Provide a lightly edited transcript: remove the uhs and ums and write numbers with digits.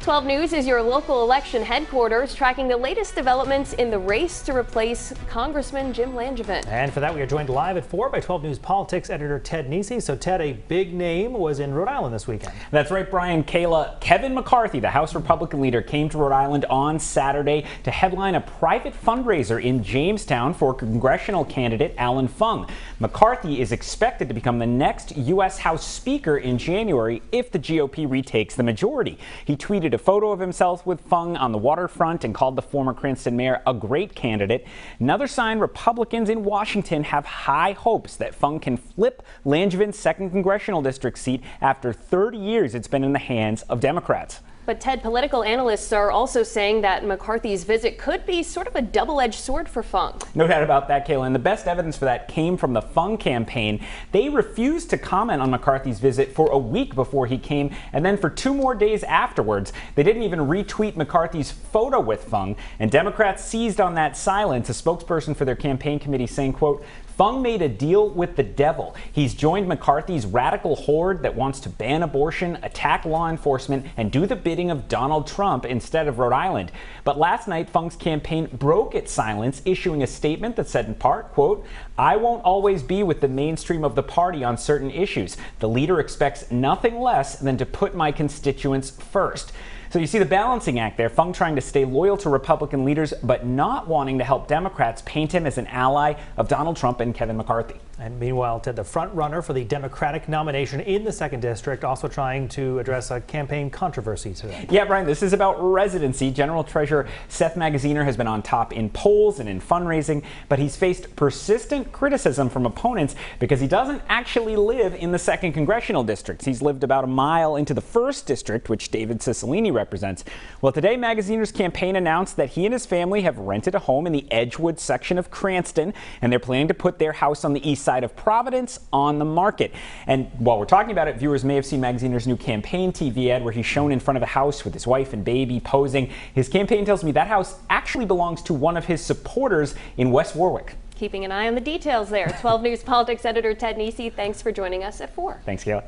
12 News is your local election headquarters, tracking the latest developments in the race to replace Congressman Jim Langevin. And for that, we are joined live at 4 by 12 News politics editor Ted Nesi. So, Ted, a big name was in Rhode Island this weekend. That's right, Brian. Kayla, Kevin McCarthy, the House Republican leader, came to Rhode Island on Saturday to headline a private fundraiser in Jamestown for congressional candidate Alan Fung. McCarthy is expected to become the next U.S. House Speaker in January if the GOP retakes the majority. He tweeted a photo of himself with Fung on the waterfront and called the former Cranston mayor a great candidate. Another sign Republicans in Washington have high hopes that Fung can flip Langevin's 2nd congressional district seat after 30 years it's been in the hands of Democrats. But Ted, political analysts are also saying that McCarthy's visit could be sort of a double-edged sword for Fung. No doubt about that, Kayla, and the best evidence for that came from the Fung campaign. They refused to comment on McCarthy's visit for a week before he came, and then for 2 more days afterwards. They didn't even retweet McCarthy's photo with Fung, and Democrats seized on that silence, a spokesperson for their campaign committee saying, quote, Fung made a deal with the devil. He's joined McCarthy's radical horde that wants to ban abortion, attack law enforcement, and do the bidding of Donald Trump instead of Rhode Island. But last night, Fung's campaign broke its silence, issuing a statement that said in part, quote, I won't always be with the mainstream of the party on certain issues. The leader expects nothing less than to put my constituents first. So you see the balancing act there, Fung trying to stay loyal to Republican leaders, but not wanting to help Democrats paint him as an ally of Donald Trump and Kevin McCarthy. And meanwhile, Ted, the front runner for the Democratic nomination in the 2nd district, also trying to address a campaign controversy today. Yeah, Brian, this is about residency. General Treasurer Seth Magaziner has been on top in polls and in fundraising, but he's faced persistent criticism from opponents because he doesn't actually live in the 2nd congressional district. He's lived about a mile into the 1st district, which David Cicilline represents. Well, today, Magaziner's campaign announced that he and his family have rented a home in the Edgewood section of Cranston, and they're planning to put their house on the east side of Providence on the market. And while we're talking about it, viewers may have seen Magaziner's new campaign TV ad where he's shown in front of a house with his wife and baby posing. His campaign tells me that house actually belongs to one of his supporters in West Warwick. Keeping an eye on the details there. 12 News politics editor Ted Nesi, thanks for joining us at 4. Thanks, Kayla.